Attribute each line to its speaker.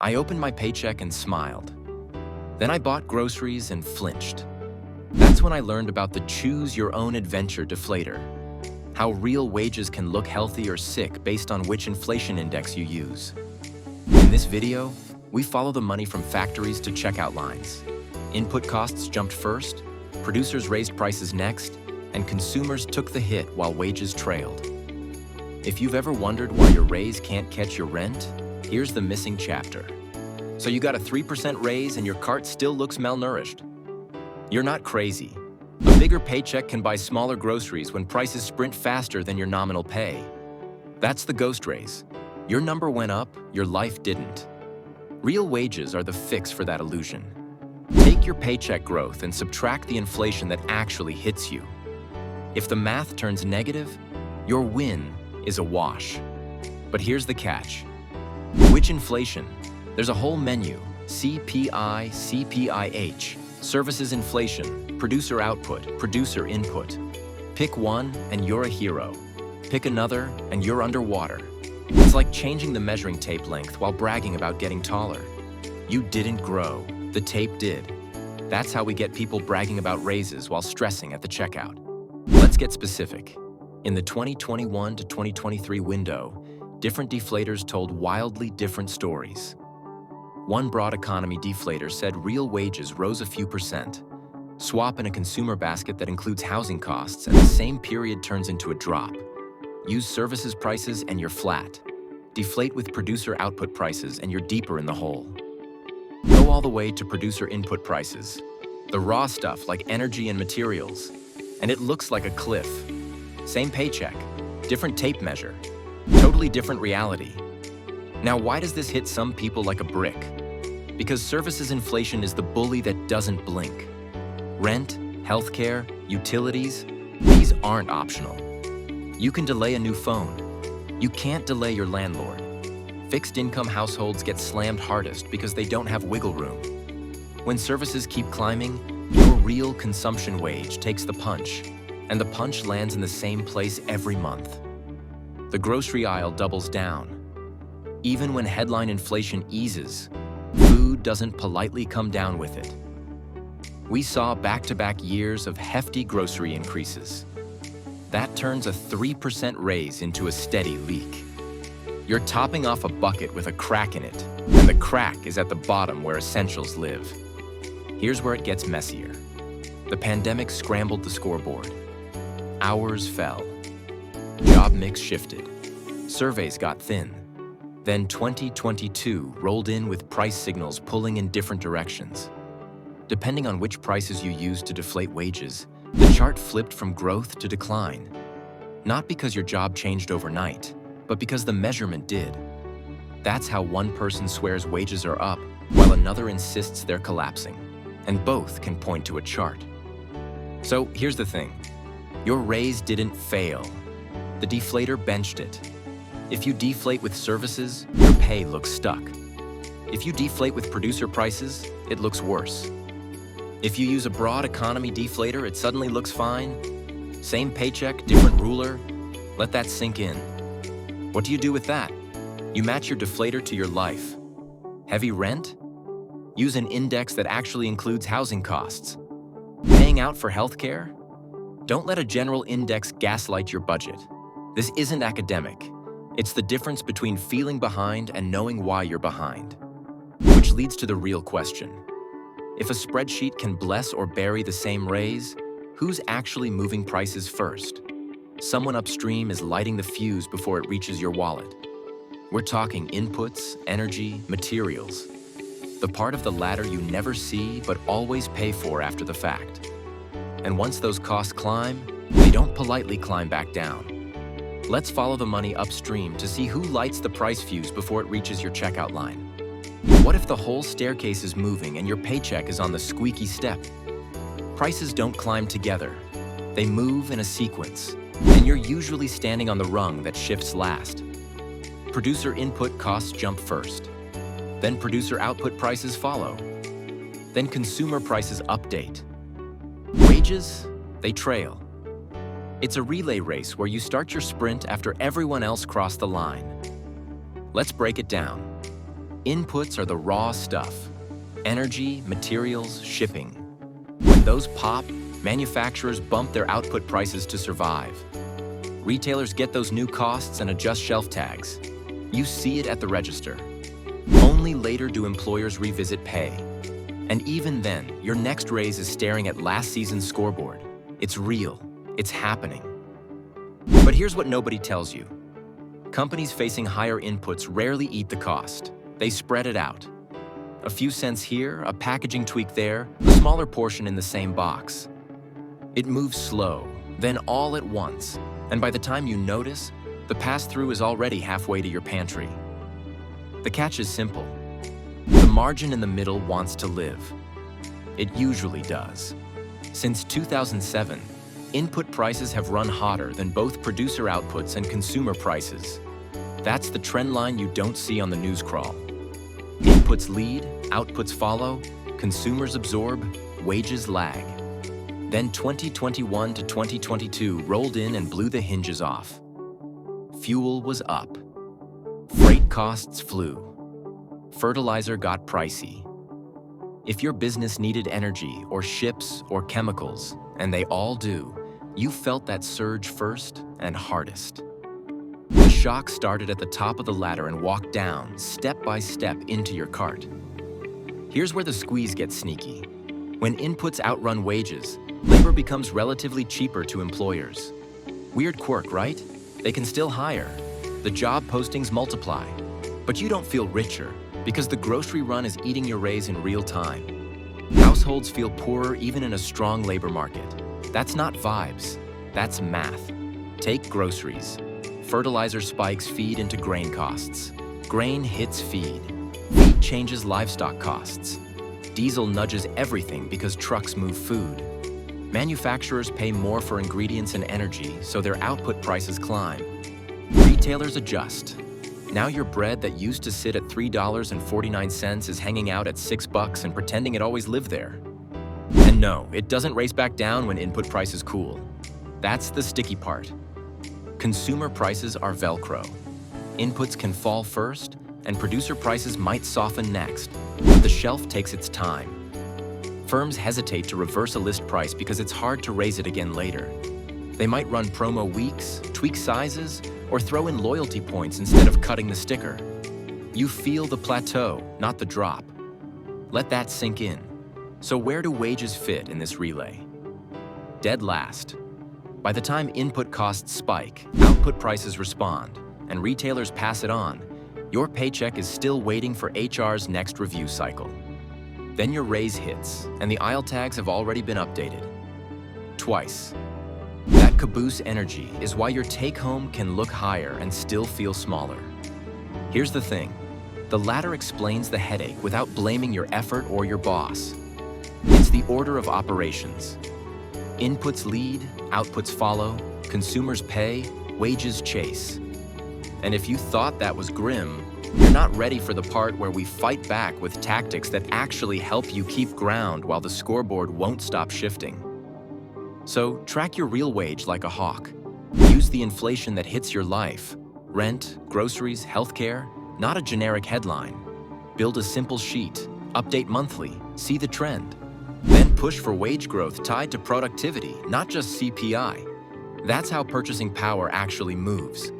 Speaker 1: I opened my paycheck and smiled. Then I bought groceries and flinched. That's when I learned about the choose your own adventure deflator. How real wages can look healthy or sick based on which inflation index you use. In this video, we follow the money from factories to checkout lines. Input costs jumped first, producers raised prices next, and consumers took the hit while wages trailed. If you've ever wondered why your raise can't catch your rent, here's the missing chapter. So you got a 3% raise and your cart still looks malnourished. You're not crazy. A bigger paycheck can buy smaller groceries when prices sprint faster than your nominal pay. That's the ghost raise. Your number went up, your life didn't. Real wages are the fix for that illusion. Take your paycheck growth and subtract the inflation that actually hits you. If the math turns negative, your win is a wash. But here's the catch. Which inflation? There's a whole menu: CPI, CPIH, services inflation, producer output, producer input. Pick one and you're a hero. Pick another and you're underwater. It's like changing the measuring tape length while bragging about getting taller. You didn't grow, the tape did. That's how we get people bragging about raises while stressing at the checkout. Let's get specific. In the 2021 to 2023 window, different deflators told wildly different stories. One broad economy deflator said real wages rose a few percent. Swap in a consumer basket that includes housing costs and the same period turns into a drop. Use services prices and you're flat. Deflate with producer output prices and you're deeper in the hole. Go all the way to producer input prices, the raw stuff like energy and materials, and it looks like a cliff. Same paycheck, different tape measure, totally different reality. Now, why does this hit some people like a brick? Because services inflation is the bully that doesn't blink. Rent, healthcare, utilities, these aren't optional. You can delay a new phone. You can't delay your landlord. Fixed income households get slammed hardest because they don't have wiggle room. When services keep climbing, your real consumption wage takes the punch, and the punch lands in the same place every month. The grocery aisle doubles down. Even when headline inflation eases, food doesn't politely come down with it. We saw back-to-back years of hefty grocery increases. That turns a 3% raise into a steady leak. You're topping off a bucket with a crack in it, and the crack is at the bottom where essentials live. Here's where it gets messier. The pandemic scrambled the scoreboard. Hours fell. Job mix shifted. Surveys got thin. Then 2022 rolled in with price signals pulling in different directions. Depending on which prices you use to deflate wages, the chart flipped from growth to decline. Not because your job changed overnight, but because the measurement did. That's how one person swears wages are up, while another insists they're collapsing. And both can point to a chart. So here's the thing. Your raise didn't fail. The deflator benched it. If you deflate with services, your pay looks stuck. If you deflate with producer prices, it looks worse. If you use a broad economy deflator, it suddenly looks fine. Same paycheck, different ruler. Let that sink in. What do you do with that? You match your deflator to your life. Heavy rent? Use an index that actually includes housing costs. Paying out for healthcare? Don't let a general index gaslight your budget. This isn't academic. It's the difference between feeling behind and knowing why you're behind. Which leads to the real question. If a spreadsheet can bless or bury the same raise, who's actually moving prices first? Someone upstream is lighting the fuse before it reaches your wallet. We're talking inputs, energy, materials. The part of the ladder you never see but always pay for after the fact. And once those costs climb, they don't politely climb back down. Let's follow the money upstream to see who lights the price fuse before it reaches your checkout line. What if the whole staircase is moving and your paycheck is on the squeaky step? Prices don't climb together. They move in a sequence, and you're usually standing on the rung that shifts last. Producer input costs jump first. Then producer output prices follow. Then consumer prices update. Wages, they trail. It's a relay race where you start your sprint after everyone else crossed the line. Let's break it down. Inputs are the raw stuff: energy, materials, shipping. When those pop, manufacturers bump their output prices to survive. Retailers get those new costs and adjust shelf tags. You see it at the register. Only later do employers revisit pay. And even then, your next raise is staring at last season's scoreboard. It's real. It's happening. But here's what nobody tells you. Companies facing higher inputs rarely eat the cost. They spread it out. A few cents here, a packaging tweak there, a smaller portion in the same box. It moves slow, then all at once, and by the time you notice, the pass-through is already halfway to your pantry. The catch is simple. The margin in the middle wants to live. It usually does. Since 2007, input prices have run hotter than both producer outputs and consumer prices. That's the trend line you don't see on the news crawl. Inputs lead, outputs follow, consumers absorb, wages lag. Then 2021 to 2022 rolled in and blew the hinges off. Fuel was up. Freight costs flew. Fertilizer got pricey. If your business needed energy or ships or chemicals, and they all do, you felt that surge first and hardest. The shock started at the top of the ladder and walked down, step by step, into your cart. Here's where the squeeze gets sneaky. When inputs outrun wages, labor becomes relatively cheaper to employers. Weird quirk, right? They can still hire. The job postings multiply. But you don't feel richer because the grocery run is eating your raise in real time. Households feel poorer even in a strong labor market. That's not vibes, that's math. Take groceries. Fertilizer spikes feed into grain costs. Grain hits feed. Feed changes livestock costs. Diesel nudges everything because trucks move food. Manufacturers pay more for ingredients and energy, so their output prices climb. Retailers adjust. Now your bread that used to sit at $3.49 is hanging out at $6 and pretending it always lived there. And no, it doesn't race back down when input prices cool. That's the sticky part. Consumer prices are Velcro. Inputs can fall first, and producer prices might soften next, but the shelf takes its time. Firms hesitate to reverse a list price because it's hard to raise it again later. They might run promo weeks, tweak sizes, or throw in loyalty points instead of cutting the sticker. You feel the plateau, not the drop. Let that sink in. So where do wages fit in this relay? Dead last. By the time input costs spike, output prices respond, and retailers pass it on, your paycheck is still waiting for HR's next review cycle. Then your raise hits, and the aisle tags have already been updated. Twice. That caboose energy is why your take-home can look higher and still feel smaller. Here's the thing. The latter explains the headache without blaming your effort or your boss. It's the order of operations. Inputs lead, outputs follow, consumers pay, wages chase. And if you thought that was grim, you're not ready for the part where we fight back with tactics that actually help you keep ground while the scoreboard won't stop shifting. So track your real wage like a hawk. Use the inflation that hits your life. Rent, groceries, healthcare, not a generic headline. Build a simple sheet, update monthly, see the trend. Then push for wage growth tied to productivity, not just CPI. That's how purchasing power actually moves.